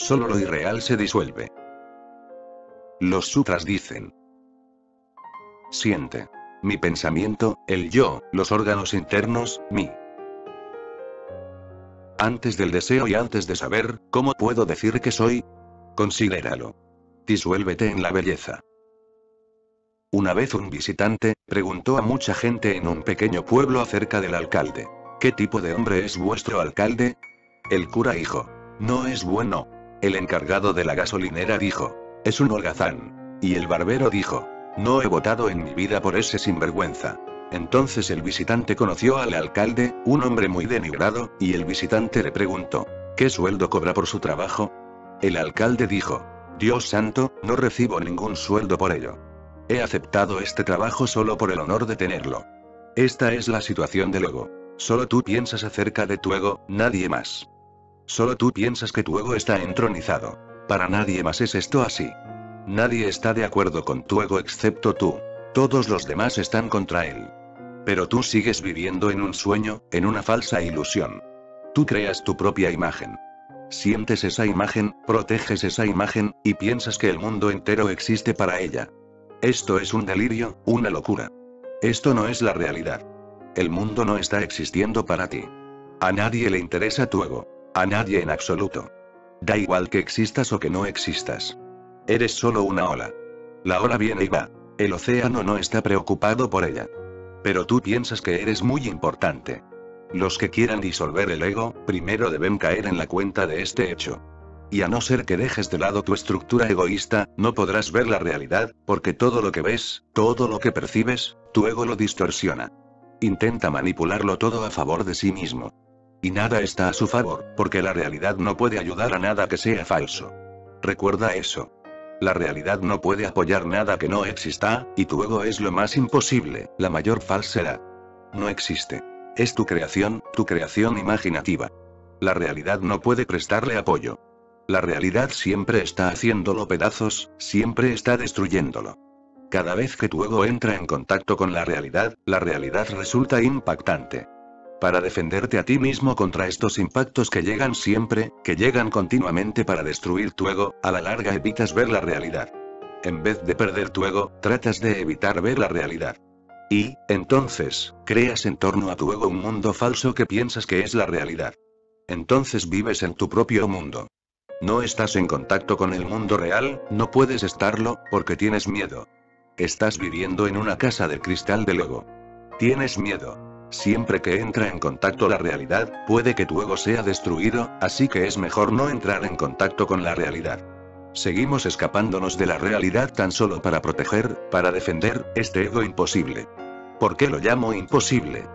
solo lo irreal se disuelve. Los sutras dicen: siente. Mi pensamiento, el yo, los órganos internos, mi. Antes del deseo y antes de saber, ¿cómo puedo decir que soy? Considéralo. Disuélvete en la belleza. Una vez un visitante preguntó a mucha gente en un pequeño pueblo acerca del alcalde. ¿Qué tipo de hombre es vuestro alcalde? El cura dijo: no es bueno. El encargado de la gasolinera dijo: es un holgazán. Y el barbero dijo: no he votado en mi vida por ese sinvergüenza. Entonces el visitante conoció al alcalde, un hombre muy denigrado, y el visitante le preguntó: ¿qué sueldo cobra por su trabajo? El alcalde dijo: Dios santo, no recibo ningún sueldo por ello. He aceptado este trabajo solo por el honor de tenerlo. Esta es la situación del ego. Solo tú piensas acerca de tu ego, nadie más. Solo tú piensas que tu ego está entronizado. Para nadie más es esto así. Nadie está de acuerdo con tu ego excepto tú. Todos los demás están contra él. Pero tú sigues viviendo en un sueño, en una falsa ilusión. Tú creas tu propia imagen. Sientes esa imagen, proteges esa imagen, y piensas que el mundo entero existe para ella. Esto es un delirio, una locura. Esto no es la realidad. El mundo no está existiendo para ti. A nadie le interesa tu ego. A nadie en absoluto. Da igual que existas o que no existas. Eres solo una ola. La ola viene y va. El océano no está preocupado por ella. Pero tú piensas que eres muy importante. Los que quieran disolver el ego, primero deben caer en la cuenta de este hecho. Y a no ser que dejes de lado tu estructura egoísta, no podrás ver la realidad, porque todo lo que ves, todo lo que percibes, tu ego lo distorsiona. Intenta manipularlo todo a favor de sí mismo. Y nada está a su favor, porque la realidad no puede ayudar a nada que sea falso. Recuerda eso. La realidad no puede apoyar nada que no exista, y tu ego es lo más imposible, la mayor falsedad. No existe. Es tu creación imaginativa. La realidad no puede prestarle apoyo. La realidad siempre está haciéndolo pedazos, siempre está destruyéndolo. Cada vez que tu ego entra en contacto con la realidad resulta impactante. Para defenderte a ti mismo contra estos impactos que llegan siempre, que llegan continuamente para destruir tu ego, a la larga evitas ver la realidad. En vez de perder tu ego, tratas de evitar ver la realidad. Y, entonces, creas en torno a tu ego un mundo falso que piensas que es la realidad. Entonces vives en tu propio mundo. No estás en contacto con el mundo real, no puedes estarlo, porque tienes miedo. Estás viviendo en una casa de cristal del ego. Tienes miedo. Siempre que entra en contacto la realidad, puede que tu ego sea destruido, así que es mejor no entrar en contacto con la realidad. Seguimos escapándonos de la realidad tan solo para proteger, para defender, este ego imposible. ¿Por qué lo llamo imposible?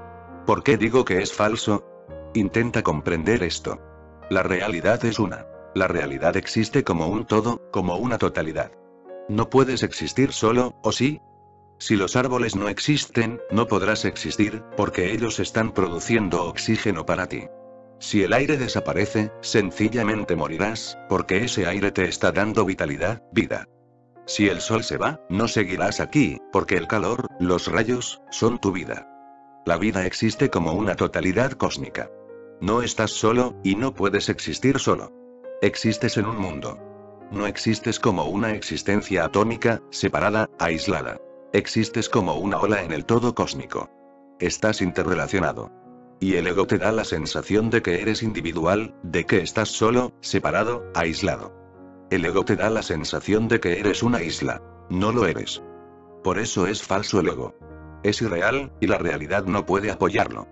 ¿Por qué digo que es falso? Intenta comprender esto. La realidad es una. La realidad existe como un todo, como una totalidad. No puedes existir solo, ¿o sí? Si los árboles no existen, no podrás existir, porque ellos están produciendo oxígeno para ti. Si el aire desaparece, sencillamente morirás, porque ese aire te está dando vitalidad, vida. Si el sol se va, no seguirás aquí, porque el calor, los rayos, son tu vida. La vida existe como una totalidad cósmica. No estás solo, y no puedes existir solo. Existes en un mundo. No existes como una existencia atómica, separada, aislada. Existes como una ola en el todo cósmico. Estás interrelacionado. Y el ego te da la sensación de que eres individual, de que estás solo, separado, aislado. El ego te da la sensación de que eres una isla. No lo eres. Por eso es falso el ego. Es irreal, y la realidad no puede apoyarlo.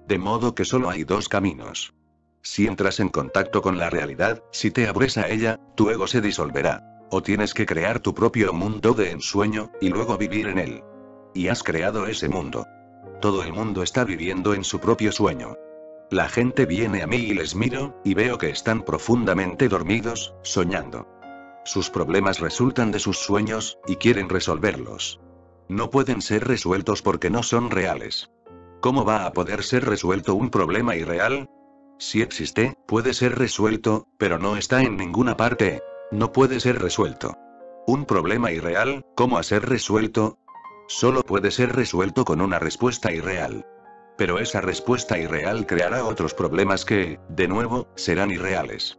De modo que solo hay dos caminos. Si entras en contacto con la realidad, si te abres a ella, tu ego se disolverá. O tienes que crear tu propio mundo de ensueño, y luego vivir en él. Y has creado ese mundo. Todo el mundo está viviendo en su propio sueño. La gente viene a mí y les miro, y veo que están profundamente dormidos, soñando. Sus problemas resultan de sus sueños, y quieren resolverlos. No pueden ser resueltos porque no son reales. ¿Cómo va a poder ser resuelto un problema irreal? Si existe, puede ser resuelto, pero no está en ninguna parte. No puede ser resuelto. Un problema irreal, ¿cómo a ser resuelto? Solo puede ser resuelto con una respuesta irreal. Pero esa respuesta irreal creará otros problemas que, de nuevo, serán irreales.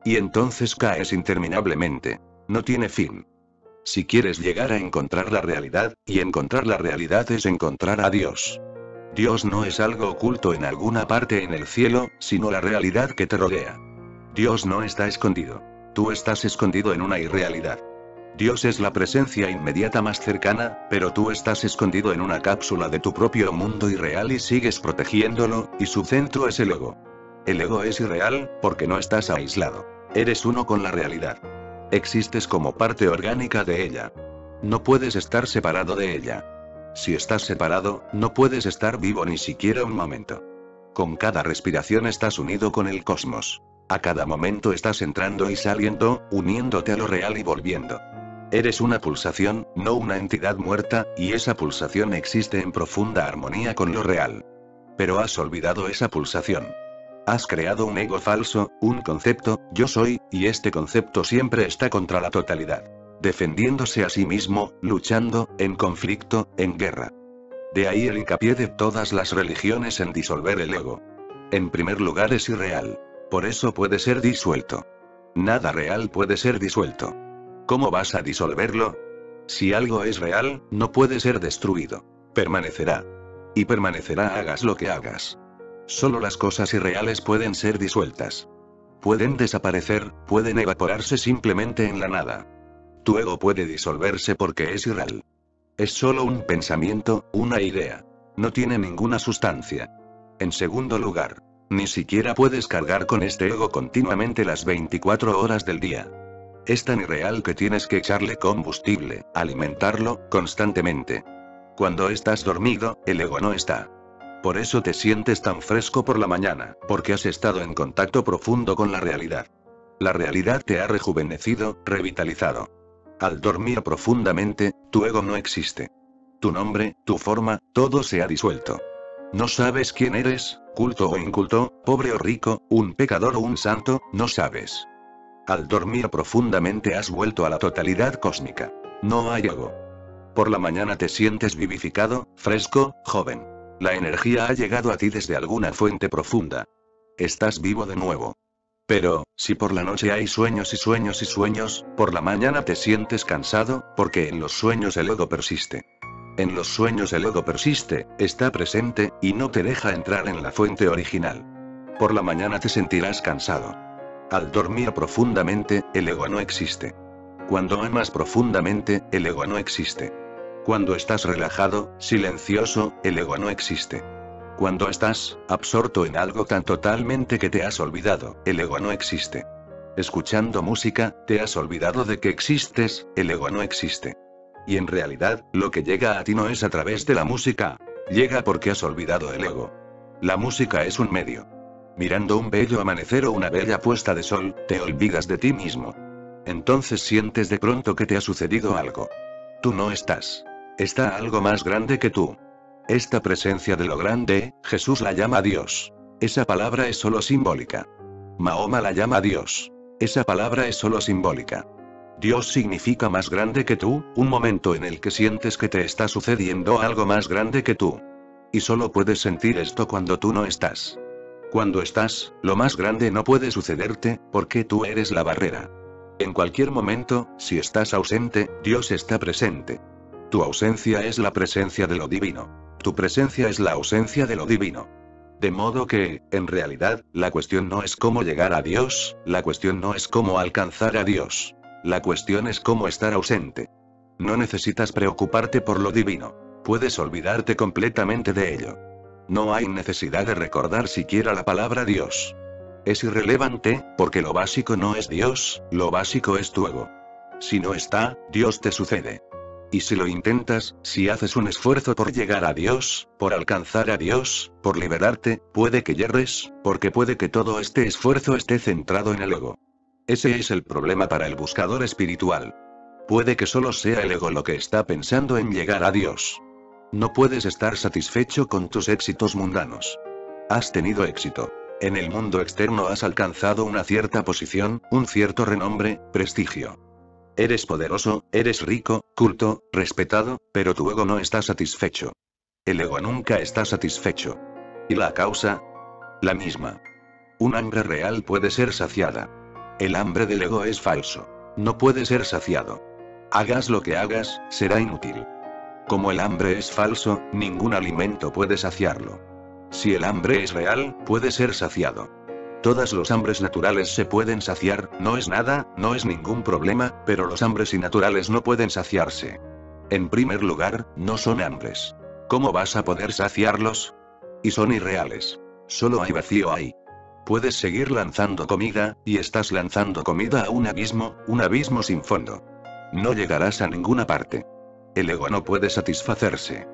Y entonces caes interminablemente. No tiene fin. Si quieres llegar a encontrar la realidad, y encontrar la realidad es encontrar a Dios. Dios no es algo oculto en alguna parte en el cielo, sino la realidad que te rodea. Dios no está escondido. Tú estás escondido en una irrealidad. Dios es la presencia inmediata más cercana, pero tú estás escondido en una cápsula de tu propio mundo irreal y sigues protegiéndolo, y su centro es el ego. El ego es irreal, porque no estás aislado. Eres uno con la realidad. Existes como parte orgánica de ella. No puedes estar separado de ella. Si estás separado, no puedes estar vivo ni siquiera un momento. Con cada respiración estás unido con el cosmos. A cada momento estás entrando y saliendo, uniéndote a lo real y volviendo. Eres una pulsación, no una entidad muerta, y esa pulsación existe en profunda armonía con lo real. Pero has olvidado esa pulsación. Has creado un ego falso, un concepto, yo soy, y este concepto siempre está contra la totalidad. Defendiéndose a sí mismo, luchando, en conflicto, en guerra. De ahí el hincapié de todas las religiones en disolver el ego. En primer lugar es irreal. Por eso puede ser disuelto. Nada real puede ser disuelto. ¿Cómo vas a disolverlo? Si algo es real, no puede ser destruido. Permanecerá. Y permanecerá hagas lo que hagas. Solo las cosas irreales pueden ser disueltas. Pueden desaparecer, pueden evaporarse simplemente en la nada. Tu ego puede disolverse porque es irreal. Es solo un pensamiento, una idea. No tiene ninguna sustancia. En segundo lugar, ni siquiera puedes cargar con este ego continuamente las 24 horas del día. Es tan irreal que tienes que echarle combustible, alimentarlo, constantemente. Cuando estás dormido, el ego no está. Por eso te sientes tan fresco por la mañana, porque has estado en contacto profundo con la realidad. La realidad te ha rejuvenecido, revitalizado. Al dormir profundamente, tu ego no existe. Tu nombre, tu forma, todo se ha disuelto. No sabes quién eres, culto o inculto, pobre o rico, un pecador o un santo, no sabes. Al dormir profundamente has vuelto a la totalidad cósmica. No hay ego. Por la mañana te sientes vivificado, fresco, joven. La energía ha llegado a ti desde alguna fuente profunda. Estás vivo de nuevo. Pero, si por la noche hay sueños y sueños y sueños, por la mañana te sientes cansado, porque en los sueños el ego persiste. En los sueños el ego persiste, está presente, y no te deja entrar en la fuente original. Por la mañana te sentirás cansado. Al dormir profundamente, el ego no existe. Cuando amas profundamente, el ego no existe. Cuando estás relajado, silencioso, el ego no existe. Cuando estás absorto en algo tan totalmente que te has olvidado, el ego no existe. Escuchando música, te has olvidado de que existes, el ego no existe. Y en realidad, lo que llega a ti no es a través de la música, llega porque has olvidado el ego. La música es un medio. Mirando un bello amanecer o una bella puesta de sol, te olvidas de ti mismo. Entonces sientes de pronto que te ha sucedido algo. Tú no estás. Está algo más grande que tú. Esta presencia de lo grande, Jesús la llama Dios. Esa palabra es solo simbólica. Mahoma la llama Dios. Esa palabra es solo simbólica. Dios significa más grande que tú, un momento en el que sientes que te está sucediendo algo más grande que tú. Y solo puedes sentir esto cuando tú no estás. Cuando estás, lo más grande no puede sucederte, porque tú eres la barrera. En cualquier momento, si estás ausente, Dios está presente. Tu ausencia es la presencia de lo divino. Tu presencia es la ausencia de lo divino. De modo que, en realidad, la cuestión no es cómo llegar a Dios, la cuestión no es cómo alcanzar a Dios. La cuestión es cómo estar ausente. No necesitas preocuparte por lo divino. Puedes olvidarte completamente de ello. No hay necesidad de recordar siquiera la palabra Dios. Es irrelevante, porque lo básico no es Dios, lo básico es tu ego. Si no está, Dios te sucede. Y si lo intentas, si haces un esfuerzo por llegar a Dios, por alcanzar a Dios, por liberarte, puede que yerres, porque puede que todo este esfuerzo esté centrado en el ego. Ese es el problema para el buscador espiritual. Puede que solo sea el ego lo que está pensando en llegar a Dios. No puedes estar satisfecho con tus éxitos mundanos. Has tenido éxito. En el mundo externo has alcanzado una cierta posición, un cierto renombre, prestigio. Eres poderoso, eres rico, culto, respetado, pero tu ego no está satisfecho. El ego nunca está satisfecho. ¿Y la causa? La misma. Un hambre real puede ser saciada. El hambre del ego es falso. No puede ser saciado. Hagas lo que hagas, será inútil. Como el hambre es falso, ningún alimento puede saciarlo. Si el hambre es real, puede ser saciado. Todas los hambres naturales se pueden saciar, no es nada, no es ningún problema, pero los hambres innaturales no pueden saciarse. En primer lugar, no son hambres. ¿Cómo vas a poder saciarlos? Y son irreales. Solo hay vacío ahí. Puedes seguir lanzando comida, y estás lanzando comida a un abismo sin fondo. No llegarás a ninguna parte. El ego no puede satisfacerse.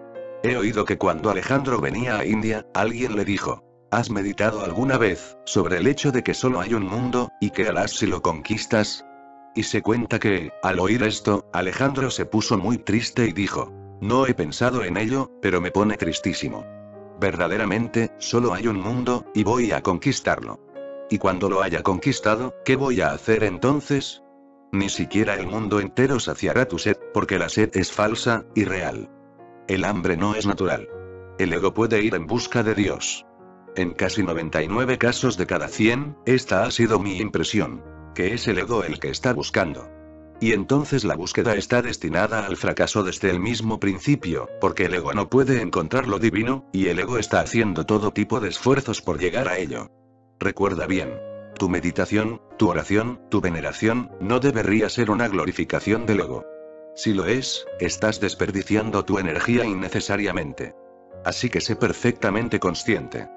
He oído que cuando Alejandro venía a India, alguien le dijo: ¿has meditado alguna vez sobre el hecho de que solo hay un mundo, y que harás si lo conquistas? Y se cuenta que, al oír esto, Alejandro se puso muy triste y dijo: no he pensado en ello, pero me pone tristísimo. Verdaderamente, solo hay un mundo, y voy a conquistarlo. Y cuando lo haya conquistado, ¿qué voy a hacer entonces? Ni siquiera el mundo entero saciará tu sed, porque la sed es falsa, y real. El hambre no es natural. El ego puede ir en busca de Dios. En casi 99 casos de cada 100, esta ha sido mi impresión. Que es el ego el que está buscando. Y entonces la búsqueda está destinada al fracaso desde el mismo principio, porque el ego no puede encontrar lo divino, y el ego está haciendo todo tipo de esfuerzos por llegar a ello. Recuerda bien. Tu meditación, tu oración, tu veneración, no debería ser una glorificación del ego. Si lo es, estás desperdiciando tu energía innecesariamente. Así que sé perfectamente consciente.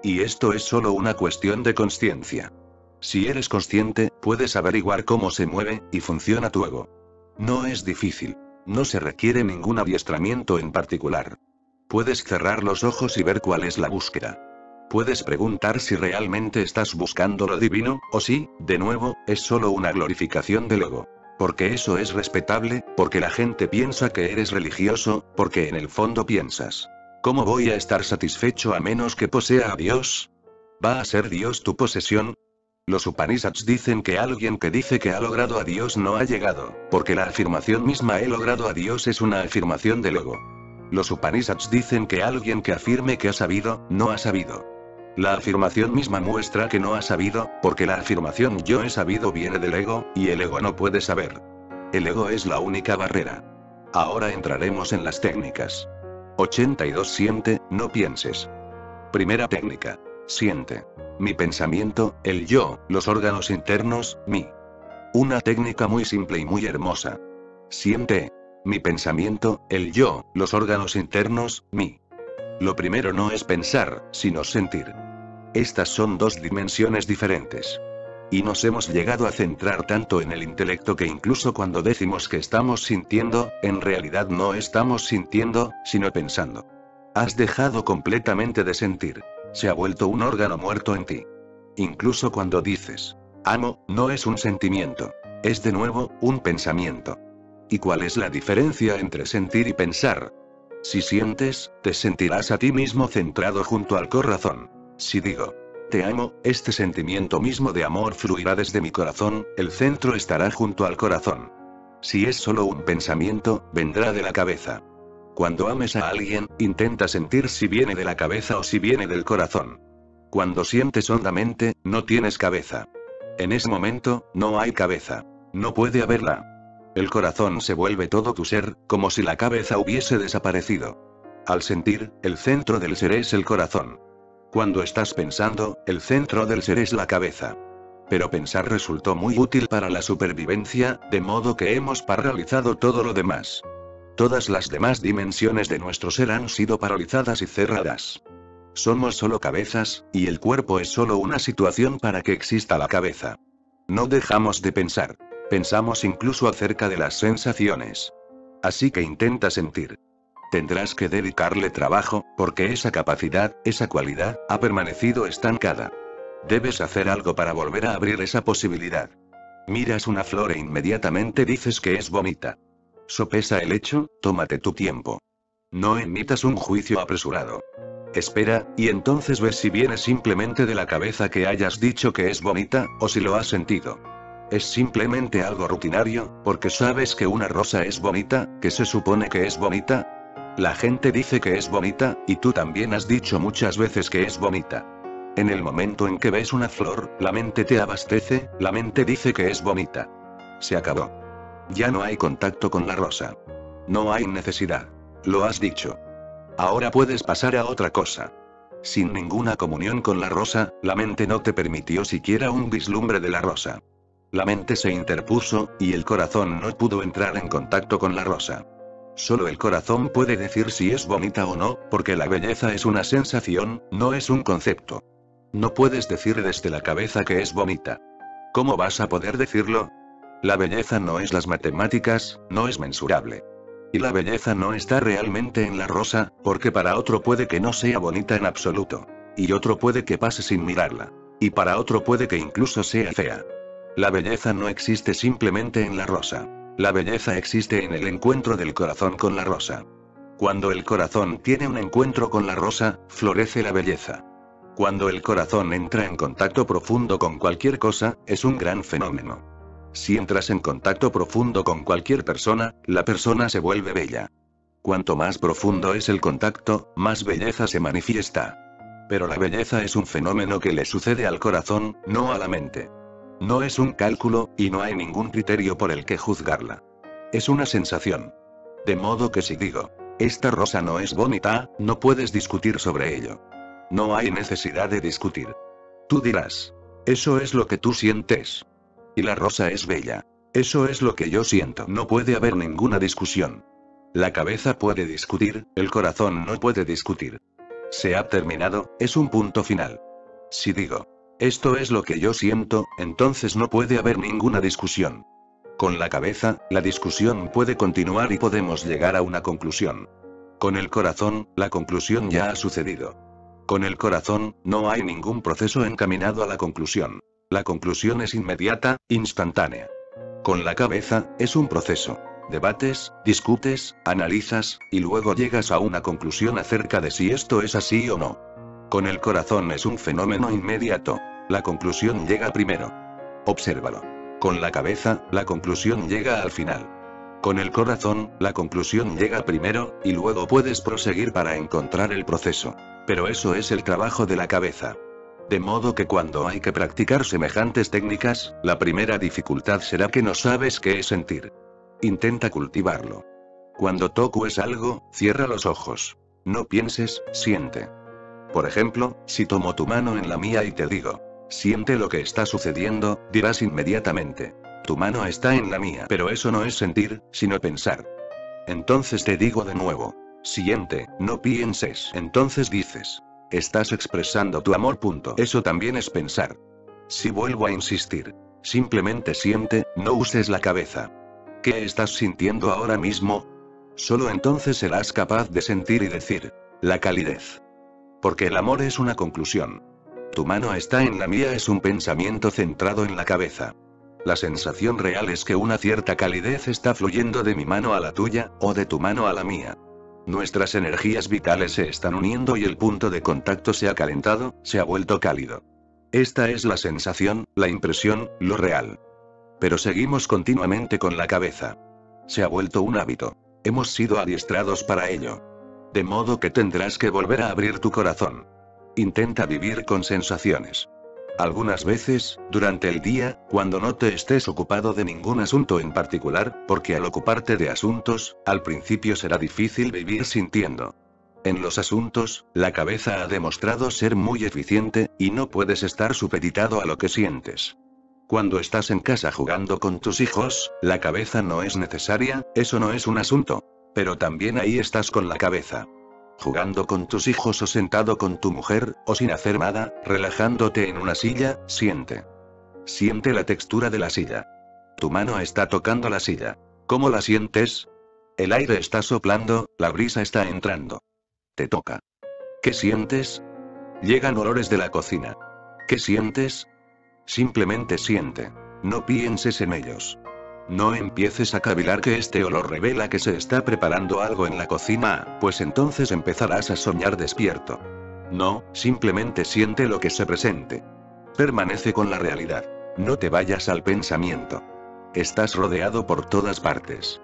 Y esto es solo una cuestión de conciencia. Si eres consciente, puedes averiguar cómo se mueve y funciona tu ego. No es difícil. No se requiere ningún adiestramiento en particular. Puedes cerrar los ojos y ver cuál es la búsqueda. Puedes preguntar si realmente estás buscando lo divino, o si, de nuevo, es solo una glorificación del ego. Porque eso es respetable, porque la gente piensa que eres religioso, porque en el fondo piensas: ¿cómo voy a estar satisfecho a menos que posea a Dios? ¿Va a ser Dios tu posesión? Los Upanishads dicen que alguien que dice que ha logrado a Dios no ha llegado, porque la afirmación misma "he logrado a Dios" es una afirmación del ego. Los Upanishads dicen que alguien que afirme que ha sabido, no ha sabido. La afirmación misma muestra que no ha sabido, porque la afirmación "yo he sabido" viene del ego, y el ego no puede saber. El ego es la única barrera. Ahora entraremos en las técnicas. 82 Siente, no pienses. Primera técnica. Siente. Mi pensamiento, el yo, los órganos internos, mí. Una técnica muy simple y muy hermosa. Siente. Mi pensamiento, el yo, los órganos internos, mí. Lo primero no es pensar, sino sentir. Estas son dos dimensiones diferentes. Y nos hemos llegado a centrar tanto en el intelecto que incluso cuando decimos que estamos sintiendo, en realidad no estamos sintiendo, sino pensando. Has dejado completamente de sentir. Se ha vuelto un órgano muerto en ti. Incluso cuando dices amo, no es un sentimiento. Es de nuevo, un pensamiento. ¿Y cuál es la diferencia entre sentir y pensar? Si sientes, te sentirás a ti mismo centrado junto al corazón. Si digo te amo, este sentimiento mismo de amor fluirá desde mi corazón, el centro estará junto al corazón. Si es solo un pensamiento, vendrá de la cabeza. Cuando ames a alguien, intenta sentir si viene de la cabeza o si viene del corazón. Cuando sientes hondamente, no tienes cabeza. En ese momento, no hay cabeza. No puede haberla. El corazón se vuelve todo tu ser, como si la cabeza hubiese desaparecido. Al sentir, el centro del ser es el corazón. Cuando estás pensando, el centro del ser es la cabeza. Pero pensar resultó muy útil para la supervivencia, de modo que hemos paralizado todo lo demás. Todas las demás dimensiones de nuestro ser han sido paralizadas y cerradas. Somos solo cabezas, y el cuerpo es solo una situación para que exista la cabeza. No dejamos de pensar. Pensamos incluso acerca de las sensaciones. Así que intenta sentir. Tendrás que dedicarle trabajo, porque esa capacidad, esa cualidad, ha permanecido estancada. Debes hacer algo para volver a abrir esa posibilidad. Miras una flor e inmediatamente dices que es bonita. Sopesa el hecho, tómate tu tiempo. No emitas un juicio apresurado. Espera, y entonces ves si viene simplemente de la cabeza que hayas dicho que es bonita, o si lo has sentido. Es simplemente algo rutinario, porque sabes que una rosa es bonita, que se supone que es bonita. La gente dice que es bonita, y tú también has dicho muchas veces que es bonita. En el momento en que ves una flor, la mente te abastece, la mente dice que es bonita. Se acabó. Ya no hay contacto con la rosa. No hay necesidad. Lo has dicho. Ahora puedes pasar a otra cosa. Sin ninguna comunión con la rosa, la mente no te permitió siquiera un vislumbre de la rosa. La mente se interpuso, y el corazón no pudo entrar en contacto con la rosa. Solo el corazón puede decir si es bonita o no, porque la belleza es una sensación, no es un concepto. No puedes decir desde la cabeza que es bonita. ¿Cómo vas a poder decirlo? La belleza no es las matemáticas, no es mensurable. Y la belleza no está realmente en la rosa, porque para otro puede que no sea bonita en absoluto. Y otro puede que pase sin mirarla. Y para otro puede que incluso sea fea. La belleza no existe simplemente en la rosa. La belleza existe en el encuentro del corazón con la rosa. Cuando el corazón tiene un encuentro con la rosa, florece la belleza. Cuando el corazón entra en contacto profundo con cualquier cosa, es un gran fenómeno. Si entras en contacto profundo con cualquier persona, la persona se vuelve bella. Cuanto más profundo es el contacto, más belleza se manifiesta. Pero la belleza es un fenómeno que le sucede al corazón, no a la mente. No es un cálculo, y no hay ningún criterio por el que juzgarla. Es una sensación. De modo que si digo, esta rosa no es bonita, no puedes discutir sobre ello. No hay necesidad de discutir. Tú dirás, eso es lo que tú sientes. Y la rosa es bella. Eso es lo que yo siento. No puede haber ninguna discusión. La cabeza puede discutir, el corazón no puede discutir. Se ha terminado, es un punto final. Si digo, esto es lo que yo siento, entonces no puede haber ninguna discusión. Con la cabeza, la discusión puede continuar y podemos llegar a una conclusión. Con el corazón, la conclusión ya ha sucedido. Con el corazón, no hay ningún proceso encaminado a la conclusión. La conclusión es inmediata, instantánea. Con la cabeza, es un proceso. Debates, discutes, analizas, y luego llegas a una conclusión acerca de si esto es así o no. Con el corazón es un fenómeno inmediato. La conclusión llega primero. Obsérvalo. Con la cabeza, la conclusión llega al final. Con el corazón, la conclusión llega primero, y luego puedes proseguir para encontrar el proceso. Pero eso es el trabajo de la cabeza. De modo que cuando hay que practicar semejantes técnicas, la primera dificultad será que no sabes qué es sentir. Intenta cultivarlo. Cuando toques algo, cierra los ojos. No pienses, siente. Por ejemplo, si tomo tu mano en la mía y te digo, siente lo que está sucediendo, dirás inmediatamente, tu mano está en la mía. Pero eso no es sentir, sino pensar. Entonces te digo de nuevo, siente, no pienses. Entonces dices, estás expresando tu amor. Eso también es pensar. Si vuelvo a insistir, simplemente siente, no uses la cabeza. ¿Qué estás sintiendo ahora mismo? Solo entonces serás capaz de sentir y decir, la calidez. Porque el amor es una conclusión. Tu mano está en la mía es un pensamiento centrado en la cabeza. La sensación real es que una cierta calidez está fluyendo de mi mano a la tuya, o de tu mano a la mía. Nuestras energías vitales se están uniendo y el punto de contacto se ha calentado, se ha vuelto cálido. Esta es la sensación, la impresión, lo real. Pero seguimos continuamente con la cabeza. Se ha vuelto un hábito. Hemos sido adiestrados para ello. De modo que tendrás que volver a abrir tu corazón. Intenta vivir con sensaciones. Algunas veces, durante el día, cuando no te estés ocupado de ningún asunto en particular, porque al ocuparte de asuntos, al principio será difícil vivir sintiendo. En los asuntos, la cabeza ha demostrado ser muy eficiente, y no puedes estar supeditado a lo que sientes. Cuando estás en casa jugando con tus hijos, la cabeza no es necesaria, eso no es un asunto. Pero también ahí estás con la cabeza. Jugando con tus hijos o sentado con tu mujer, o sin hacer nada, relajándote en una silla, siente. Siente la textura de la silla. Tu mano está tocando la silla. ¿Cómo la sientes? El aire está soplando, la brisa está entrando. Te toca. ¿Qué sientes? Llegan olores de la cocina. ¿Qué sientes? Simplemente siente. No pienses en ellos. No empieces a cavilar que este olor revela que se está preparando algo en la cocina, pues entonces empezarás a soñar despierto. No, simplemente siente lo que se presente. Permanece con la realidad. No te vayas al pensamiento. Estás rodeado por todas partes.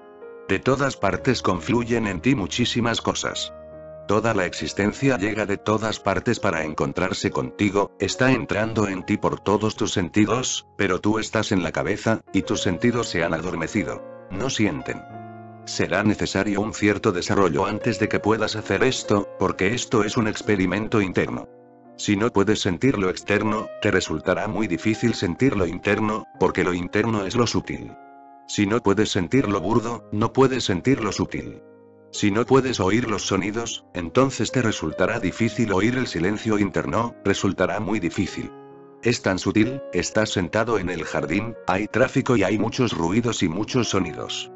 De todas partes confluyen en ti muchísimas cosas. Toda la existencia llega de todas partes para encontrarse contigo, está entrando en ti por todos tus sentidos, pero tú estás en la cabeza, y tus sentidos se han adormecido. No sienten. Será necesario un cierto desarrollo antes de que puedas hacer esto, porque esto es un experimento interno. Si no puedes sentir lo externo, te resultará muy difícil sentir lo interno, porque lo interno es lo sutil. Si no puedes sentir lo burdo, no puedes sentir lo sutil. Si no puedes oír los sonidos, entonces te resultará difícil oír el silencio interno, resultará muy difícil. Es tan sutil, estás sentado en el jardín, hay tráfico y hay muchos ruidos y muchos sonidos.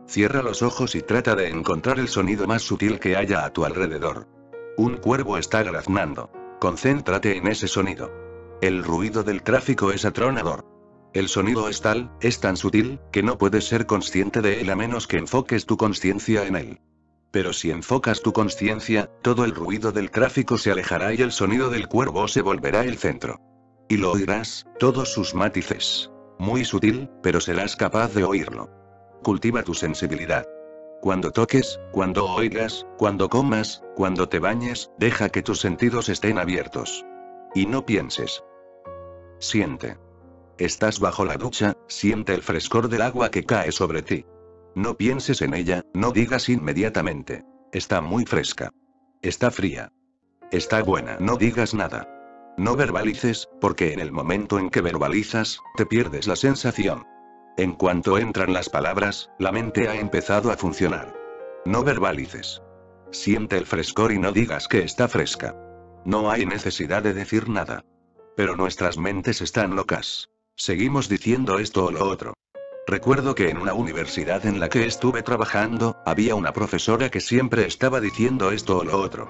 Cierra los ojos y trata de encontrar el sonido más sutil que haya a tu alrededor. Un cuervo está graznando. Concéntrate en ese sonido. El ruido del tráfico es atronador. El sonido es tan sutil, que no puedes ser consciente de él a menos que enfoques tu consciencia en él. Pero si enfocas tu consciencia, todo el ruido del tráfico se alejará y el sonido del cuervo se volverá el centro. Y lo oirás, todos sus matices. Muy sutil, pero serás capaz de oírlo. Cultiva tu sensibilidad. Cuando toques, cuando oigas, cuando comas, cuando te bañes, deja que tus sentidos estén abiertos. Y no pienses. Siente. Estás bajo la ducha, siente el frescor del agua que cae sobre ti. No pienses en ella, no digas inmediatamente. Está muy fresca. Está fría. Está buena. No digas nada. No verbalices, porque en el momento en que verbalizas, te pierdes la sensación. En cuanto entran las palabras, la mente ha empezado a funcionar. No verbalices. Siente el frescor y no digas que está fresca. No hay necesidad de decir nada. Pero nuestras mentes están locas. Seguimos diciendo esto o lo otro. Recuerdo que en una universidad en la que estuve trabajando, había una profesora que siempre estaba diciendo esto o lo otro.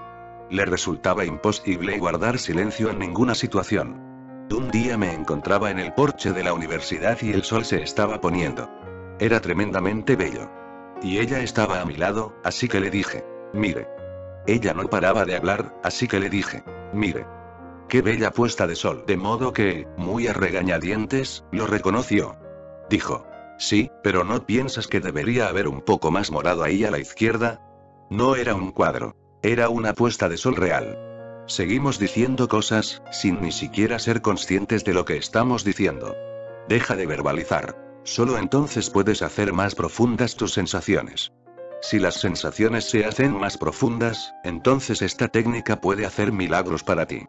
Le resultaba imposible guardar silencio en ninguna situación. Un día me encontraba en el porche de la universidad y el sol se estaba poniendo. Era tremendamente bello. Y ella estaba a mi lado, así que le dije, mire. Ella no paraba de hablar, así que le dije, mire. Qué bella puesta de sol. De modo que, muy a regañadientes, lo reconoció. Dijo, sí, pero ¿no piensas que debería haber un poco más morado ahí a la izquierda? No era un cuadro. Era una puesta de sol real. Seguimos diciendo cosas, sin ni siquiera ser conscientes de lo que estamos diciendo. Deja de verbalizar. Solo entonces puedes hacer más profundas tus sensaciones. Si las sensaciones se hacen más profundas, entonces esta técnica puede hacer milagros para ti.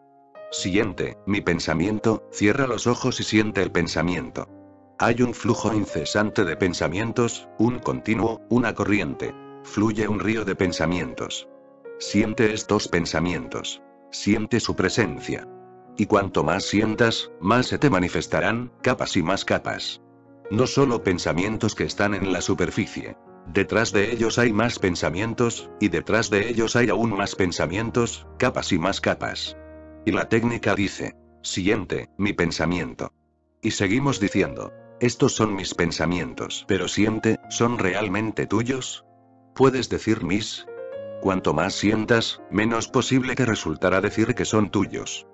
Siente, mi pensamiento, cierra los ojos y siente el pensamiento. Hay un flujo incesante de pensamientos, un continuo, una corriente. Fluye un río de pensamientos. Siente estos pensamientos. Siente su presencia. Y cuanto más sientas, más se te manifestarán, capas y más capas. No solo pensamientos que están en la superficie. Detrás de ellos hay más pensamientos, y detrás de ellos hay aún más pensamientos, capas y más capas. Y la técnica dice, siente, mi pensamiento. Y seguimos diciendo, estos son mis pensamientos. Pero siente, ¿son realmente tuyos? ¿Puedes decir mis? Cuanto más sientas, menos posible te resultará decir que son tuyos.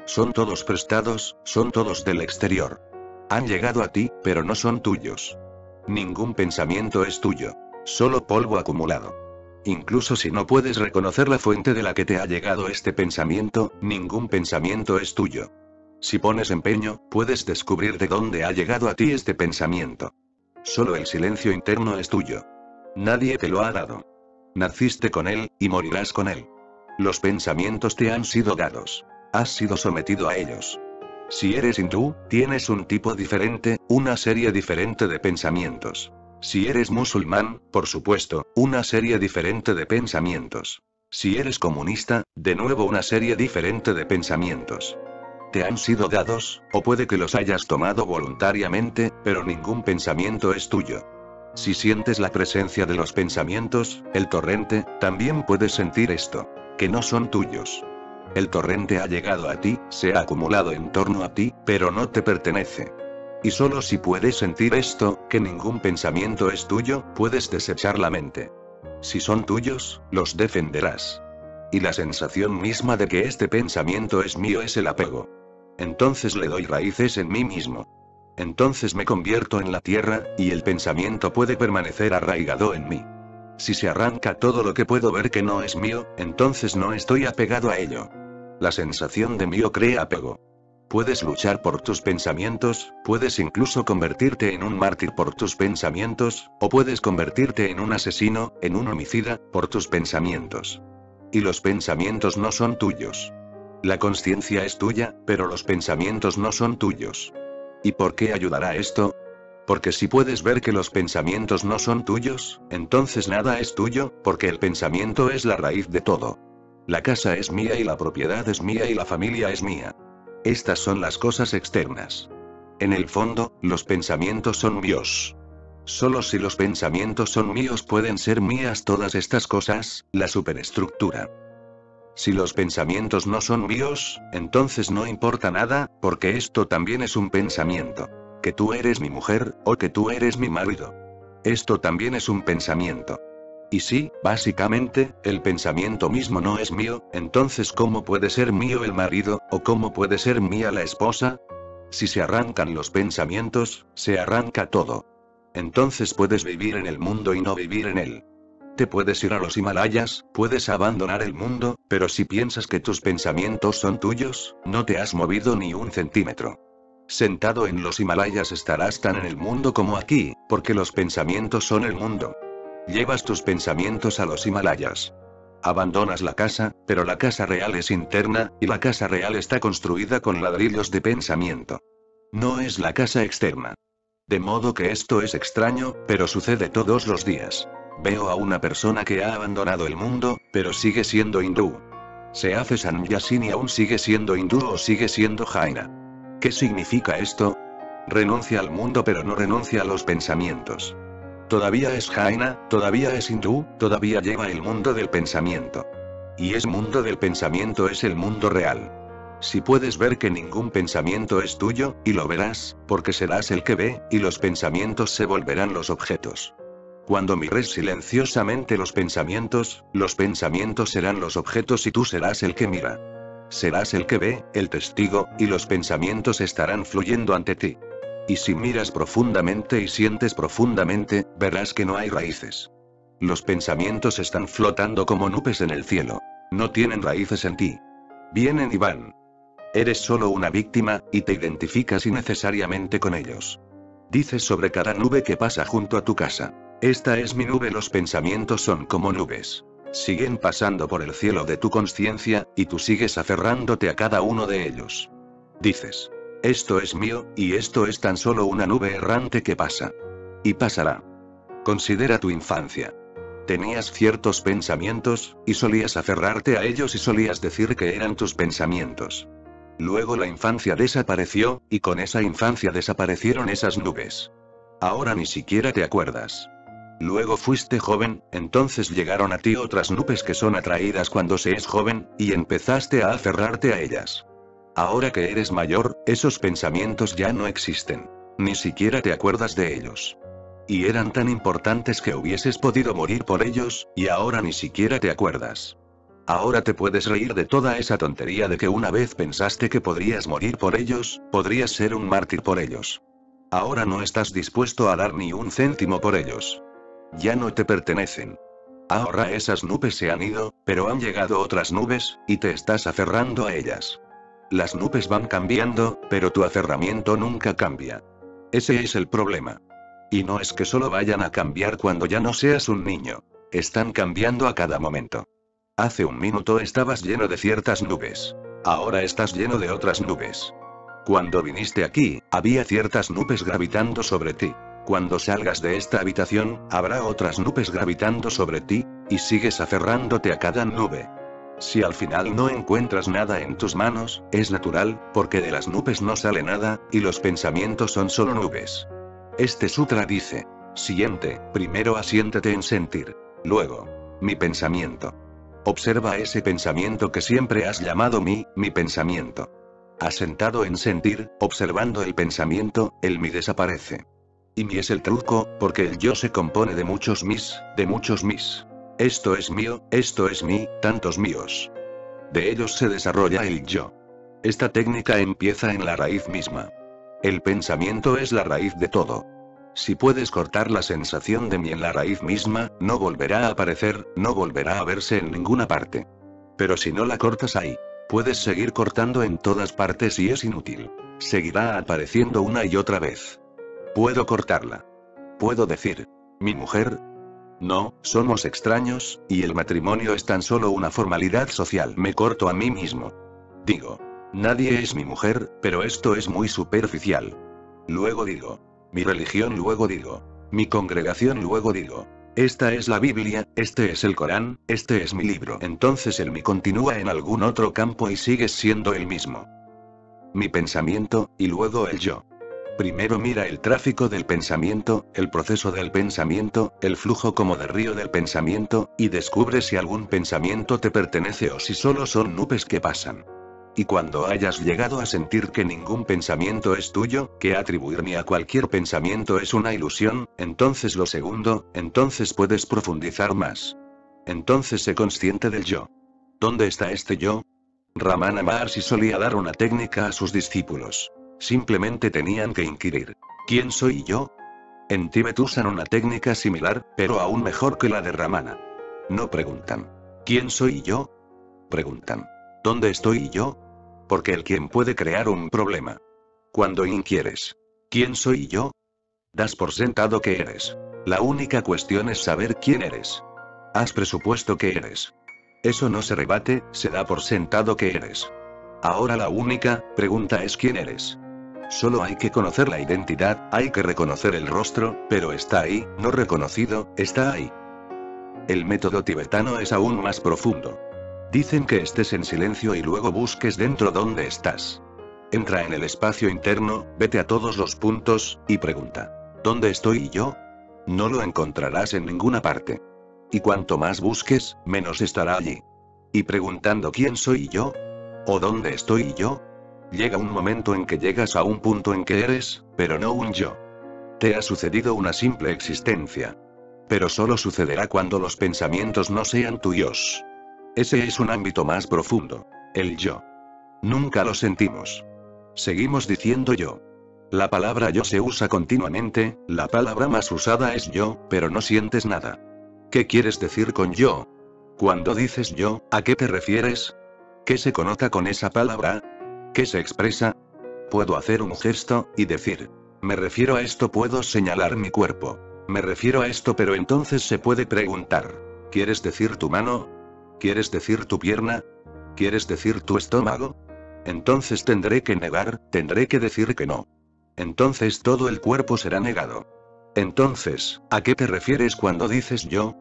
Son todos prestados, son todos del exterior. Han llegado a ti, pero no son tuyos. Ningún pensamiento es tuyo. Solo polvo acumulado. Incluso si no puedes reconocer la fuente de la que te ha llegado este pensamiento, ningún pensamiento es tuyo. Si pones empeño, puedes descubrir de dónde ha llegado a ti este pensamiento. Solo el silencio interno es tuyo. Nadie te lo ha dado. Naciste con él, y morirás con él. Los pensamientos te han sido dados. Has sido sometido a ellos. Si eres hindú, tienes un tipo diferente, una serie diferente de pensamientos. Si eres musulmán, por supuesto, una serie diferente de pensamientos. Si eres comunista, de nuevo una serie diferente de pensamientos. Te han sido dados, o puede que los hayas tomado voluntariamente, pero ningún pensamiento es tuyo. Si sientes la presencia de los pensamientos, el torrente, también puedes sentir esto, que no son tuyos. El torrente ha llegado a ti, se ha acumulado en torno a ti, pero no te pertenece. Y solo si puedes sentir esto, que ningún pensamiento es tuyo, puedes desechar la mente. Si son tuyos, los defenderás. Y la sensación misma de que este pensamiento es mío es el apego. Entonces le doy raíces en mí mismo. Entonces me convierto en la tierra, y el pensamiento puede permanecer arraigado en mí. Si se arranca todo lo que puedo ver que no es mío, entonces no estoy apegado a ello. La sensación de mío crea apego. Puedes luchar por tus pensamientos, puedes incluso convertirte en un mártir por tus pensamientos, o puedes convertirte en un asesino, en un homicida, por tus pensamientos. Y los pensamientos no son tuyos. La consciencia es tuya, pero los pensamientos no son tuyos. ¿Y por qué ayudará esto? Porque si puedes ver que los pensamientos no son tuyos, entonces nada es tuyo, porque el pensamiento es la raíz de todo. La casa es mía y la propiedad es mía y la familia es mía. Estas son las cosas externas. En el fondo, los pensamientos son míos. Solo si los pensamientos son míos pueden ser mías todas estas cosas, la superestructura. Si los pensamientos no son míos, entonces no importa nada, porque esto también es un pensamiento. Que tú eres mi mujer, o que tú eres mi marido. Esto también es un pensamiento. Y sí, básicamente, el pensamiento mismo no es mío, entonces ¿cómo puede ser mío el marido, o cómo puede ser mía la esposa? Si se arrancan los pensamientos, se arranca todo. Entonces puedes vivir en el mundo y no vivir en él. Te puedes ir a los Himalayas, puedes abandonar el mundo, pero si piensas que tus pensamientos son tuyos, no te has movido ni un centímetro. Sentado en los Himalayas estarás tan en el mundo como aquí, porque los pensamientos son el mundo. Llevas tus pensamientos a los Himalayas. Abandonas la casa, pero la casa real es interna, y la casa real está construida con ladrillos de pensamiento. No es la casa externa. De modo que esto es extraño, pero sucede todos los días. Veo a una persona que ha abandonado el mundo, pero sigue siendo hindú. Se hace sannyasín y aún sigue siendo hindú o sigue siendo jaina. ¿Qué significa esto? Renuncia al mundo pero no renuncia a los pensamientos. Todavía es jaina, todavía es hindú, todavía lleva el mundo del pensamiento. Y ese mundo del pensamiento es el mundo real. Si puedes ver que ningún pensamiento es tuyo, y lo verás, porque serás el que ve, y los pensamientos se volverán los objetos. Cuando mires silenciosamente los pensamientos serán los objetos y tú serás el que mira. Serás el que ve, el testigo, y los pensamientos estarán fluyendo ante ti. Y si miras profundamente y sientes profundamente, verás que no hay raíces. Los pensamientos están flotando como nubes en el cielo. No tienen raíces en ti. Vienen y van. Eres solo una víctima, y te identificas innecesariamente con ellos. Dices sobre cada nube que pasa junto a tu casa: esta es mi nube. Los pensamientos son como nubes. Siguen pasando por el cielo de tu consciencia, y tú sigues aferrándote a cada uno de ellos. Dices: esto es mío, y esto es tan solo una nube errante que pasa. Y pasará. Considera tu infancia. Tenías ciertos pensamientos, y solías aferrarte a ellos y solías decir que eran tus pensamientos. Luego la infancia desapareció, y con esa infancia desaparecieron esas nubes. Ahora ni siquiera te acuerdas. Luego fuiste joven, entonces llegaron a ti otras nubes que son atraídas cuando se es joven, y empezaste a aferrarte a ellas. Ahora que eres mayor, esos pensamientos ya no existen. Ni siquiera te acuerdas de ellos. Y eran tan importantes que hubieses podido morir por ellos, y ahora ni siquiera te acuerdas. Ahora te puedes reír de toda esa tontería de que una vez pensaste que podrías morir por ellos, podrías ser un mártir por ellos. Ahora no estás dispuesto a dar ni un céntimo por ellos. Ya no te pertenecen. Ahora esas nubes se han ido, pero han llegado otras nubes, y te estás aferrando a ellas. Las nubes van cambiando, pero tu aferramiento nunca cambia. Ese es el problema. Y no es que solo vayan a cambiar cuando ya no seas un niño. Están cambiando a cada momento. Hace un minuto estabas lleno de ciertas nubes. Ahora estás lleno de otras nubes. Cuando viniste aquí, había ciertas nubes gravitando sobre ti. Cuando salgas de esta habitación, habrá otras nubes gravitando sobre ti, y sigues aferrándote a cada nube. Si al final no encuentras nada en tus manos, es natural, porque de las nubes no sale nada, y los pensamientos son solo nubes. Este sutra dice: siente, primero asiéntete en sentir. Luego, mi pensamiento. Observa ese pensamiento que siempre has llamado mi pensamiento. Asentado en sentir, observando el pensamiento, el mi desaparece. Y mi es el truco, porque el yo se compone de muchos mis. Esto es mío, esto es mí, tantos míos. De ellos se desarrolla el yo. Esta técnica empieza en la raíz misma. El pensamiento es la raíz de todo. Si puedes cortar la sensación de mí en la raíz misma, no volverá a aparecer, no volverá a verse en ninguna parte. Pero si no la cortas ahí, puedes seguir cortando en todas partes y es inútil. Seguirá apareciendo una y otra vez. Puedo cortarla. Puedo decir, ¿mi mujer? No, somos extraños, y el matrimonio es tan solo una formalidad social. Me corto a mí mismo. Digo, nadie es mi mujer, pero esto es muy superficial. Luego digo, mi religión, luego digo, mi congregación, luego digo, esta es la Biblia, este es el Corán, este es mi libro. Entonces el mí continúa en algún otro campo y sigues siendo el mismo. Mi pensamiento, y luego el yo. Primero mira el tráfico del pensamiento, el proceso del pensamiento, el flujo como de río del pensamiento, y descubre si algún pensamiento te pertenece o si solo son nubes que pasan. Y cuando hayas llegado a sentir que ningún pensamiento es tuyo, que atribuir ni a cualquier pensamiento es una ilusión, entonces lo segundo, entonces puedes profundizar más. Entonces sé consciente del yo. ¿Dónde está este yo? Ramana Maharshi solía dar una técnica a sus discípulos. Simplemente tenían que inquirir. ¿Quién soy yo? En Tíbet usan una técnica similar, pero aún mejor que la de Ramana. No preguntan, ¿quién soy yo? Preguntan, ¿dónde estoy yo? Porque el quién puede crear un problema. Cuando inquieres, ¿quién soy yo? Das por sentado que eres. La única cuestión es saber quién eres. Has presupuesto que eres. Eso no se rebate, se da por sentado que eres. Ahora la única pregunta es quién eres. Solo hay que conocer la identidad, hay que reconocer el rostro, pero está ahí, no reconocido, está ahí. El método tibetano es aún más profundo. Dicen que estés en silencio y luego busques dentro donde estás. Entra en el espacio interno, vete a todos los puntos, y pregunta, ¿dónde estoy yo? No lo encontrarás en ninguna parte. Y cuanto más busques, menos estará allí. Y preguntando ¿quién soy yo? ¿O dónde estoy yo? Llega un momento en que llegas a un punto en que eres, pero no un yo. Te ha sucedido una simple existencia. Pero solo sucederá cuando los pensamientos no sean tuyos. Ese es un ámbito más profundo. El yo. Nunca lo sentimos. Seguimos diciendo yo. La palabra yo se usa continuamente, la palabra más usada es yo, pero no sientes nada. ¿Qué quieres decir con yo? Cuando dices yo, ¿a qué te refieres? ¿Qué se connota con esa palabra? ¿Qué se expresa? Puedo hacer un gesto, y decir, me refiero a esto, puedo señalar mi cuerpo. Me refiero a esto, pero entonces se puede preguntar, ¿quieres decir tu mano? ¿Quieres decir tu pierna? ¿Quieres decir tu estómago? Entonces tendré que negar, tendré que decir que no. Entonces todo el cuerpo será negado. Entonces, ¿a qué te refieres cuando dices yo?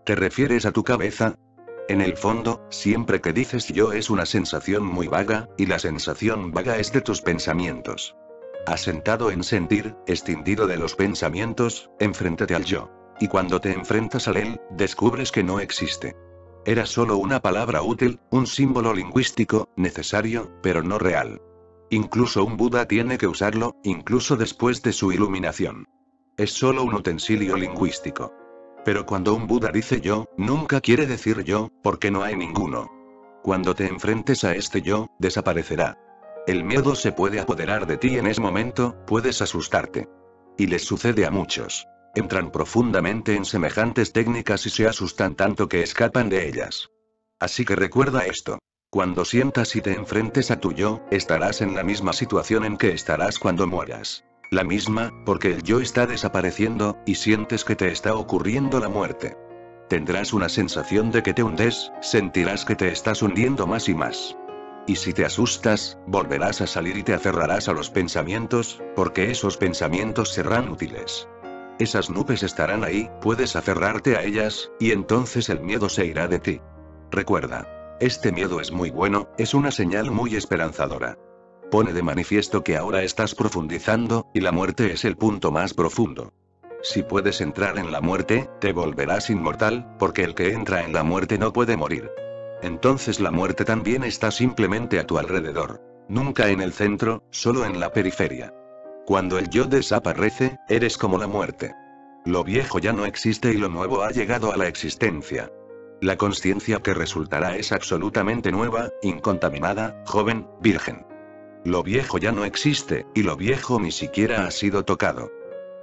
¿Te refieres a tu cabeza? En el fondo, siempre que dices yo es una sensación muy vaga, y la sensación vaga es de tus pensamientos. Asentado en sentir, escindido de los pensamientos, enfréntate al yo. Y cuando te enfrentas a él, descubres que no existe. Era solo una palabra útil, un símbolo lingüístico, necesario, pero no real. Incluso un Buda tiene que usarlo, incluso después de su iluminación. Es solo un utensilio lingüístico. Pero cuando un Buda dice yo, nunca quiere decir yo, porque no hay ninguno. Cuando te enfrentes a este yo, desaparecerá. El miedo se puede apoderar de ti en ese momento, puedes asustarte. Y les sucede a muchos. Entran profundamente en semejantes técnicas y se asustan tanto que escapan de ellas. Así que recuerda esto. Cuando sientas y te enfrentes a tu yo, estarás en la misma situación en que estarás cuando mueras. La misma, porque el yo está desapareciendo, y sientes que te está ocurriendo la muerte. Tendrás una sensación de que te hundes, sentirás que te estás hundiendo más y más. Y si te asustas, volverás a salir y te aferrarás a los pensamientos, porque esos pensamientos serán útiles. Esas nubes estarán ahí, puedes aferrarte a ellas, y entonces el miedo se irá de ti. Recuerda. Este miedo es muy bueno, es una señal muy esperanzadora. Pone de manifiesto que ahora estás profundizando, y la muerte es el punto más profundo. Si puedes entrar en la muerte, te volverás inmortal, porque el que entra en la muerte no puede morir. Entonces la muerte también está simplemente a tu alrededor. Nunca en el centro, solo en la periferia. Cuando el yo desaparece, eres como la muerte. Lo viejo ya no existe y lo nuevo ha llegado a la existencia. La consciencia que resultará es absolutamente nueva, incontaminada, joven, virgen. Lo viejo ya no existe, y lo viejo ni siquiera ha sido tocado.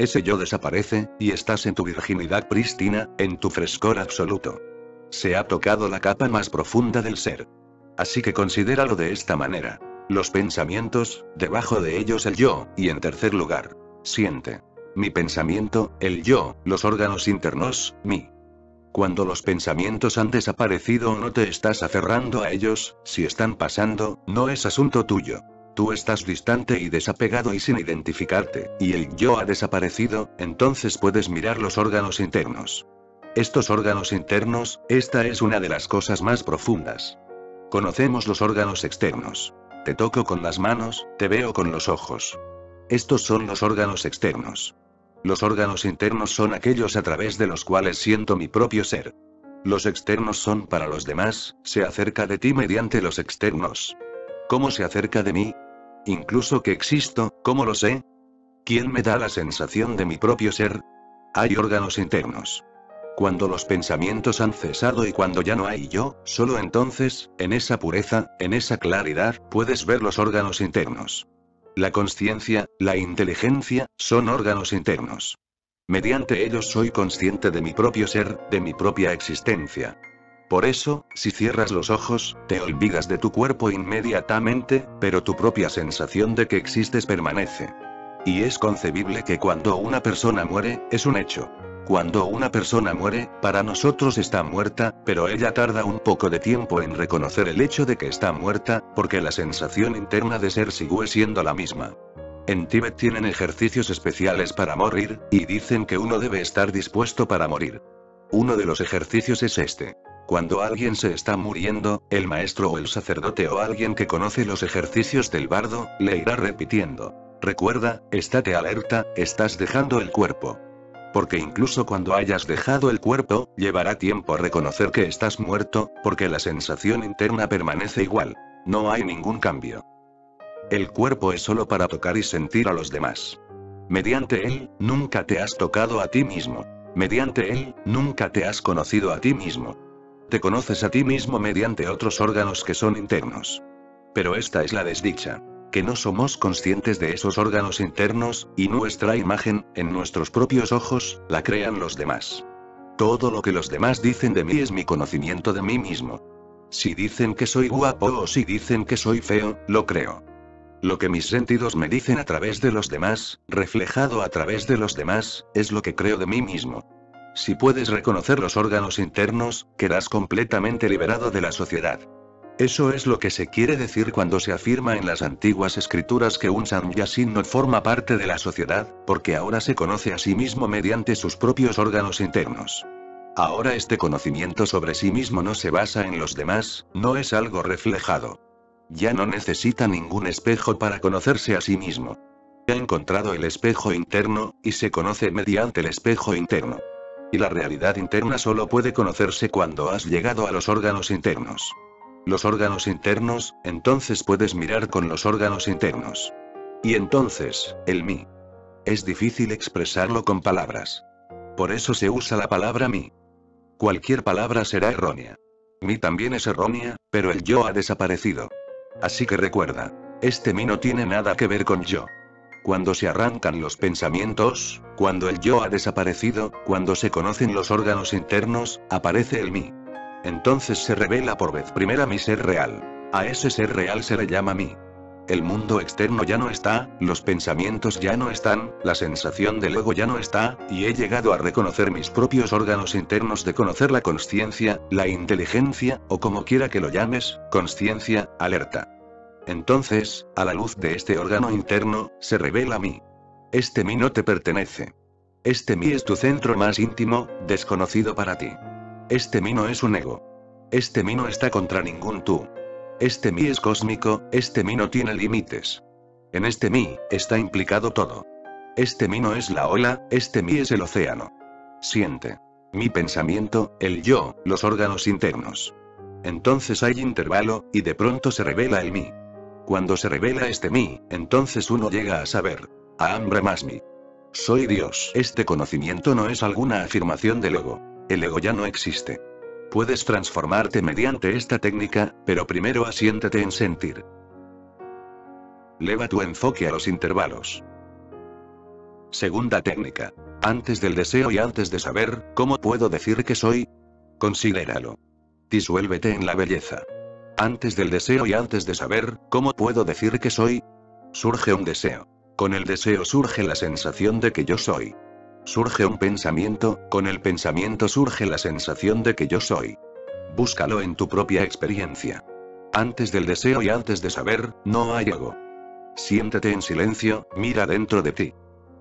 Ese yo desaparece, y estás en tu virginidad prístina, en tu frescor absoluto. Se ha tocado la capa más profunda del ser. Así que considéralo de esta manera. Los pensamientos, debajo de ellos el yo, y en tercer lugar, siente. Mi pensamiento, el yo, los órganos internos, mí. Cuando los pensamientos han desaparecido o no te estás aferrando a ellos, si están pasando, no es asunto tuyo. Tú estás distante y desapegado y sin identificarte, y el yo ha desaparecido, entonces puedes mirar los órganos internos. Estos órganos internos, esta es una de las cosas más profundas. Conocemos los órganos externos. Te toco con las manos, te veo con los ojos. Estos son los órganos externos. Los órganos internos son aquellos a través de los cuales siento mi propio ser. Los externos son para los demás, se acerca de ti mediante los externos. ¿Cómo se acerca de mí? Incluso que existo, ¿cómo lo sé? ¿Quién me da la sensación de mi propio ser? Hay órganos internos. Cuando los pensamientos han cesado y cuando ya no hay yo, solo entonces, en esa pureza, en esa claridad, puedes ver los órganos internos. La consciencia, la inteligencia, son órganos internos. Mediante ellos soy consciente de mi propio ser, de mi propia existencia. Por eso, si cierras los ojos, te olvidas de tu cuerpo inmediatamente, pero tu propia sensación de que existes permanece. Y es concebible que cuando una persona muere, es un hecho. Cuando una persona muere, para nosotros está muerta, pero ella tarda un poco de tiempo en reconocer el hecho de que está muerta, porque la sensación interna de ser sigue siendo la misma. En Tíbet tienen ejercicios especiales para morir, y dicen que uno debe estar dispuesto para morir. Uno de los ejercicios es este. Cuando alguien se está muriendo, el maestro o el sacerdote o alguien que conoce los ejercicios del bardo, le irá repitiendo. Recuerda, estate alerta, estás dejando el cuerpo. Porque incluso cuando hayas dejado el cuerpo, llevará tiempo reconocer que estás muerto, porque la sensación interna permanece igual. No hay ningún cambio. El cuerpo es solo para tocar y sentir a los demás. Mediante él, nunca te has tocado a ti mismo. Mediante él, nunca te has conocido a ti mismo. Te conoces a ti mismo mediante otros órganos que son internos. Pero esta es la desdicha. Que no somos conscientes de esos órganos internos, y nuestra imagen, en nuestros propios ojos, la crean los demás. Todo lo que los demás dicen de mí es mi conocimiento de mí mismo. Si dicen que soy guapo o si dicen que soy feo, lo creo. Lo que mis sentidos me dicen a través de los demás, reflejado a través de los demás, es lo que creo de mí mismo. Si puedes reconocer los órganos internos, quedarás completamente liberado de la sociedad. Eso es lo que se quiere decir cuando se afirma en las antiguas escrituras que un sannyasin no forma parte de la sociedad, porque ahora se conoce a sí mismo mediante sus propios órganos internos. Ahora este conocimiento sobre sí mismo no se basa en los demás, no es algo reflejado. Ya no necesita ningún espejo para conocerse a sí mismo. Ha encontrado el espejo interno, y se conoce mediante el espejo interno. Y la realidad interna solo puede conocerse cuando has llegado a los órganos internos. Los órganos internos, entonces puedes mirar con los órganos internos. Y entonces, el mí. Es difícil expresarlo con palabras. Por eso se usa la palabra mí. Cualquier palabra será errónea. Mí también es errónea, pero el yo ha desaparecido. Así que recuerda, este mí no tiene nada que ver con yo. Cuando se arrancan los pensamientos, cuando el yo ha desaparecido, cuando se conocen los órganos internos, aparece el mí. Entonces se revela por vez primera mi ser real. A ese ser real se le llama mí. El mundo externo ya no está, los pensamientos ya no están, la sensación del ego ya no está, y he llegado a reconocer mis propios órganos internos de conocer la consciencia, la inteligencia, o como quiera que lo llames, consciencia, alerta. Entonces, a la luz de este órgano interno, se revela mí. Este mí no te pertenece. Este mí es tu centro más íntimo, desconocido para ti. Este mí no es un ego. Este mí no está contra ningún tú. Este mí es cósmico, este mí no tiene límites. En este mí, está implicado todo. Este mí no es la ola, este mí es el océano. Siente. Mi pensamiento, el yo, los órganos internos. Entonces hay intervalo, y de pronto se revela el mí. Cuando se revela este mí, entonces uno llega a saber. A Aham Brahmasmi. Soy Dios. Este conocimiento no es alguna afirmación del ego. El ego ya no existe. Puedes transformarte mediante esta técnica, pero primero asiéntete en sentir. Eleva tu enfoque a los intervalos. Segunda técnica. Antes del deseo y antes de saber, ¿cómo puedo decir que soy? Considéralo. Disuélvete en la belleza. Antes del deseo y antes de saber, ¿cómo puedo decir que soy? Surge un deseo. Con el deseo surge la sensación de que yo soy. Surge un pensamiento, con el pensamiento surge la sensación de que yo soy. Búscalo en tu propia experiencia. Antes del deseo y antes de saber, no hay ego. Siéntete en silencio, mira dentro de ti.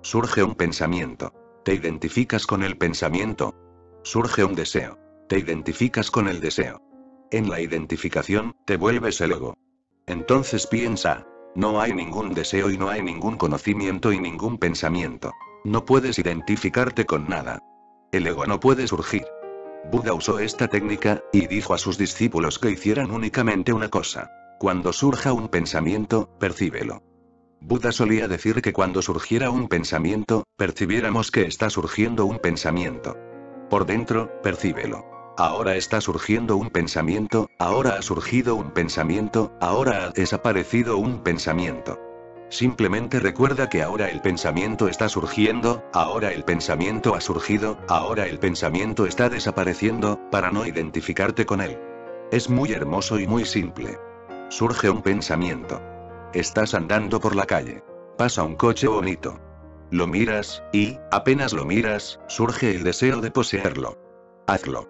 Surge un pensamiento. Te identificas con el pensamiento. Surge un deseo. Te identificas con el deseo. En la identificación, te vuelves el ego. Entonces piensa. No hay ningún deseo y no hay ningún conocimiento y ningún pensamiento. No puedes identificarte con nada. El ego no puede surgir. Buda usó esta técnica, y dijo a sus discípulos que hicieran únicamente una cosa. Cuando surja un pensamiento, percíbelo. Buda solía decir que cuando surgiera un pensamiento, percibiéramos que está surgiendo un pensamiento. Por dentro, percíbelo. Ahora está surgiendo un pensamiento, ahora ha surgido un pensamiento, ahora ha desaparecido un pensamiento. Simplemente recuerda que ahora el pensamiento está surgiendo, ahora el pensamiento ha surgido, ahora el pensamiento está desapareciendo, para no identificarte con él. Es muy hermoso y muy simple. Surge un pensamiento. Estás andando por la calle. Pasa un coche bonito. Lo miras, y, apenas lo miras, surge el deseo de poseerlo. Hazlo.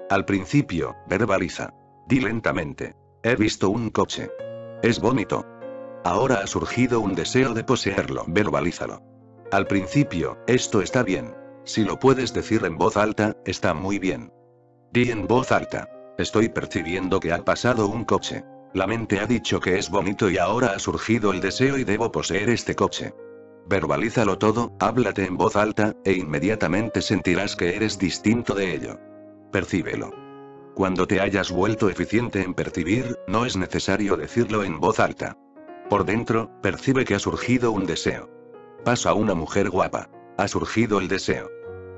Al principio, verbaliza. Di lentamente. He visto un coche. Es bonito. Ahora ha surgido un deseo de poseerlo. Verbalízalo. Al principio, esto está bien. Si lo puedes decir en voz alta, está muy bien. Di en voz alta. Estoy percibiendo que ha pasado un coche. La mente ha dicho que es bonito y ahora ha surgido el deseo y debo poseer este coche. Verbalízalo todo, háblate en voz alta, e inmediatamente sentirás que eres distinto de ello. Percíbelo. Cuando te hayas vuelto eficiente en percibir, no es necesario decirlo en voz alta. Por dentro, percibe que ha surgido un deseo. Pasa una mujer guapa. Ha surgido el deseo.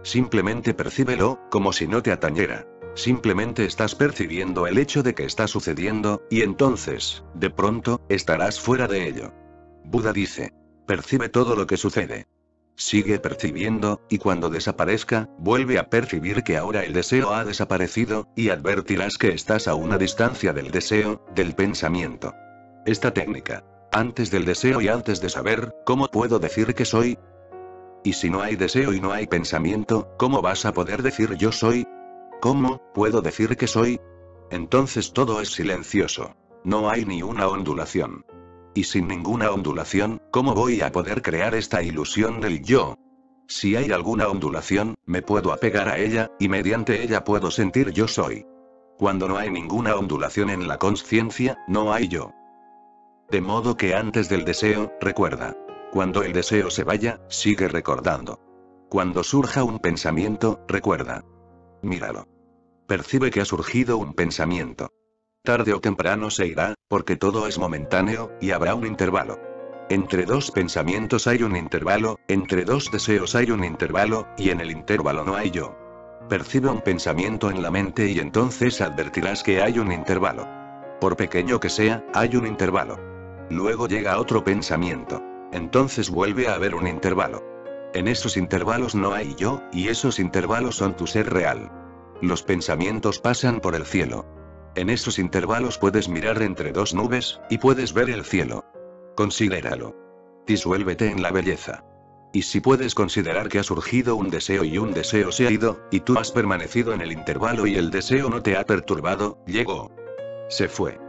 Simplemente percíbelo, como si no te atañera. Simplemente estás percibiendo el hecho de que está sucediendo, y entonces, de pronto, estarás fuera de ello. Buda dice: percibe todo lo que sucede. Sigue percibiendo, y cuando desaparezca, vuelve a percibir que ahora el deseo ha desaparecido, y advertirás que estás a una distancia del deseo, del pensamiento. Esta técnica. Antes del deseo y antes de saber, ¿cómo puedo decir que soy? Y si no hay deseo y no hay pensamiento, ¿cómo vas a poder decir yo soy? ¿Cómo puedo decir que soy? Entonces todo es silencioso. No hay ni una ondulación. Y sin ninguna ondulación, ¿cómo voy a poder crear esta ilusión del yo? Si hay alguna ondulación, me puedo apegar a ella, y mediante ella puedo sentir yo soy. Cuando no hay ninguna ondulación en la consciencia, no hay yo. De modo que antes del deseo, recuerda. Cuando el deseo se vaya, sigue recordando. Cuando surja un pensamiento, recuerda. Míralo. Percibe que ha surgido un pensamiento. Tarde o temprano se irá, porque todo es momentáneo, y habrá un intervalo. Entre dos pensamientos hay un intervalo, entre dos deseos hay un intervalo, y en el intervalo no hay yo. Percibe un pensamiento en la mente y entonces advertirás que hay un intervalo. Por pequeño que sea, hay un intervalo. Luego llega otro pensamiento. Entonces vuelve a haber un intervalo. En esos intervalos no hay yo, y esos intervalos son tu ser real. Los pensamientos pasan por el cielo. En esos intervalos puedes mirar entre dos nubes, y puedes ver el cielo. Considéralo. Disuélvete en la belleza. Y si puedes considerar que ha surgido un deseo y un deseo se ha ido, y tú has permanecido en el intervalo y el deseo no te ha perturbado, llegó. Se fue.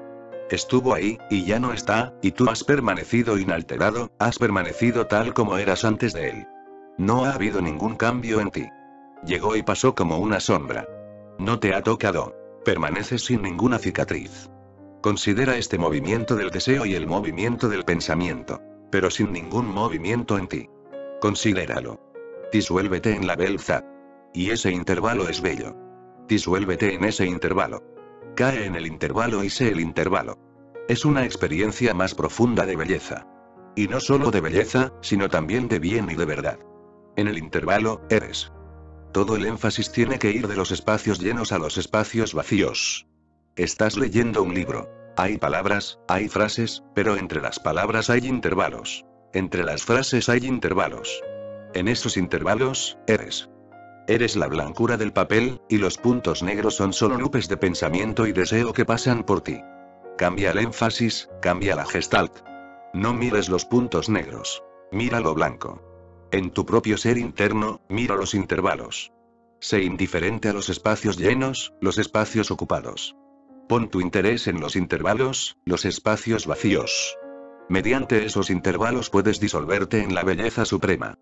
Estuvo ahí, y ya no está, y tú has permanecido inalterado, has permanecido tal como eras antes de él. No ha habido ningún cambio en ti. Llegó y pasó como una sombra. No te ha tocado. Permaneces sin ninguna cicatriz. Considera este movimiento del deseo y el movimiento del pensamiento. Pero sin ningún movimiento en ti. Considéralo. Disuélvete en la belleza. Y ese intervalo es bello. Disuélvete en ese intervalo. Cae en el intervalo y sé el intervalo. Es una experiencia más profunda de belleza. Y no solo de belleza, sino también de bien y de verdad. En el intervalo, eres. Todo el énfasis tiene que ir de los espacios llenos a los espacios vacíos. Estás leyendo un libro. Hay palabras, hay frases, pero entre las palabras hay intervalos. Entre las frases hay intervalos. En esos intervalos, eres. Eres la blancura del papel, y los puntos negros son solo nubes de pensamiento y deseo que pasan por ti. Cambia el énfasis, cambia la gestalt. No mires los puntos negros. Mira lo blanco. En tu propio ser interno, mira los intervalos. Sé indiferente a los espacios llenos, los espacios ocupados. Pon tu interés en los intervalos, los espacios vacíos. Mediante esos intervalos puedes disolverte en la belleza suprema.